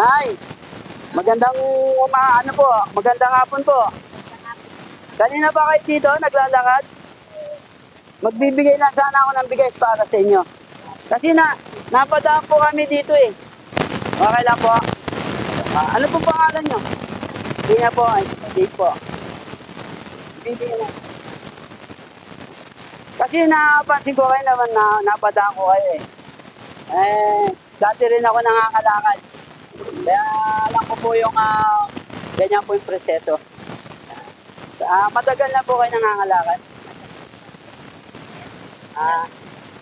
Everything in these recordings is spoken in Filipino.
Nay, magandang ano po, magandang hapon po. Kanina ba kayo dito naglalakad? Magbibigay lang sana ako ng bigas para sa inyo. Kasi napadaan po kami dito eh. Okay lang po. Ano po pangalan nyo? Hindi na po, hindi po. Bibigyan na. Kasi napansin ko kayo naman na napadaan ko kayo eh. Dati rin ako nangangalakad. Kaya alam ko po yung ganyan po yung proseso. Matagal na po kayo nangangalakad.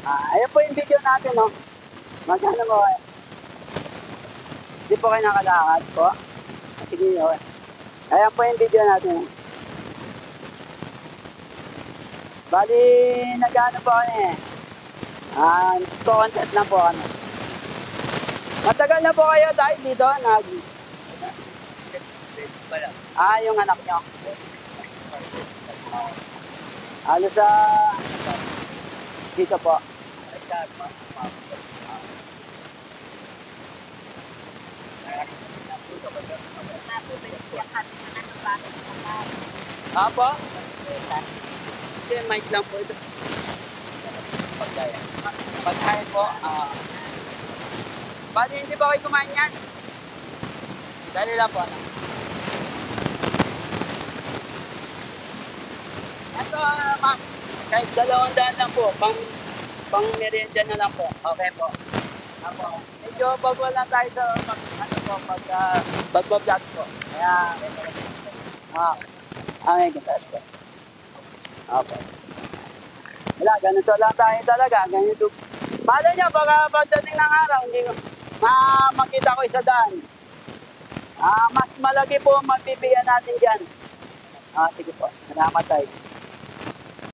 Ayan po yung video natin, no? Magkano mo kayo? Hindi po kayo nakalakad po. Sige, okay. Ayan po yung video natin. Bali, nag-ano po kami eh. Content lang po kami. Matagal na po kayo dahil dito, yung anak nyo. Halos sa dito po. Apo? Hindi, mic lang po ito. Pagkain po. Bali, hindi ba kayo kumain yan? Dali lang po. Ito, ma'am. Kahit 200 lang po. Pang merienda na lang po. Okay po. Apo. Medyo bago lang tayo sa pag-vlog po. Kaya, may gatas po. Okay. Wala, ganito lang tayo talaga. Ganito. Malay nyo, baka pagdating ng araw, hindi ko makita ko isa daan. Mas malaki po ang magbibigyan natin dyan. Sige po. Salamat tayo.